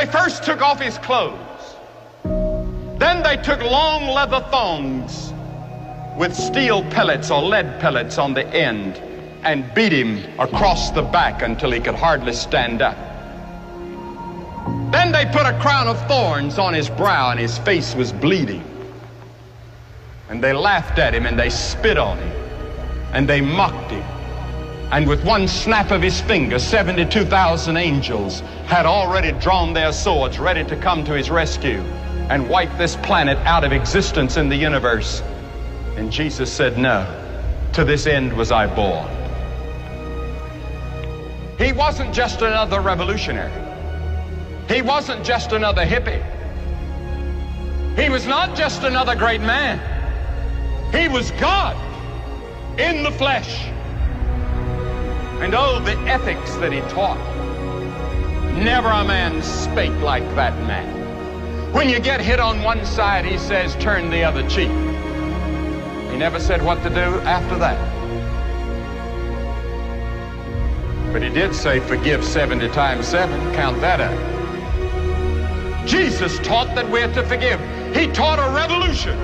They first took off his clothes. Then they took long leather thongs with steel pellets or lead pellets on the end and beat him across the back until he could hardly stand up. Then they put a crown of thorns on his brow and his face was bleeding. And they laughed at him and they spit on him and they mocked him. And with one snap of his finger, 72,000 angels had already drawn their swords ready to come to his rescue and wipe this planet out of existence in the universe. And Jesus said, no, to this end was I born. He wasn't just another revolutionary. He wasn't just another hippie. He was not just another great man. He was God in the flesh. And oh, the ethics that he taught. Never a man spake like that man. When you get hit on one side, he says, turn the other cheek. He never said what to do after that. But he did say, forgive 70 times 7. Count that up. Jesus taught that we're to forgive. He taught a revolution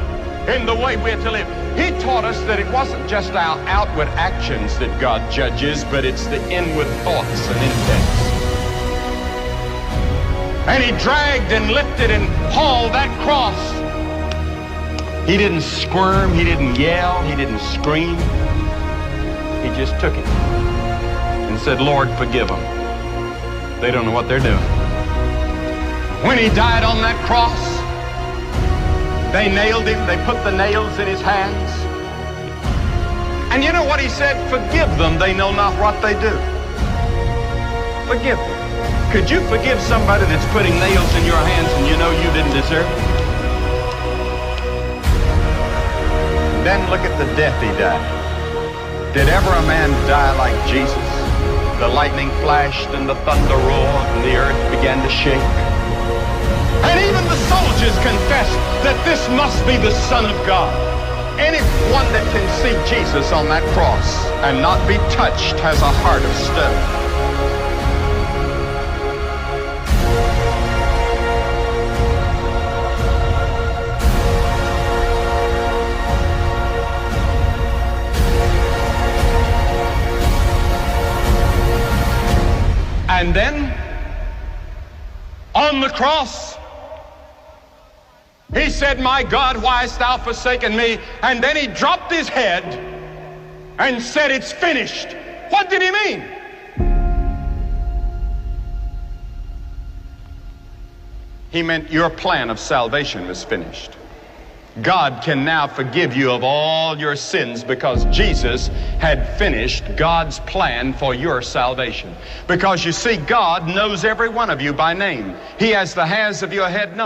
in the way we're to live. He taught us that it wasn't just our outward actions that God judges, but it's the inward thoughts and intents. And he dragged and lifted and hauled that cross. He didn't squirm, he didn't yell, he didn't scream. He just took it and said, Lord, forgive them. They don't know what they're doing. When he died on that cross, they nailed him, they put the nails in his hands. And you know what he said? Forgive them, they know not what they do. Forgive them. Could you forgive somebody that's putting nails in your hands and you know you didn't deserve it? Then look at the death he died. Did ever a man die like Jesus? The lightning flashed and the thunder roared and the earth began to shake. And even the soldiers confessed that this must be the Son of God. Anyone that can see Jesus on that cross and not be touched has a heart of stone. And then, on the cross, he said, my God, why hast thou forsaken me? And then he dropped his head and said, it's finished. What did he mean? He meant your plan of salvation was finished. God can now forgive you of all your sins because Jesus had finished God's plan for your salvation. Because you see, God knows every one of you by name. He has the hairs of your head numbered.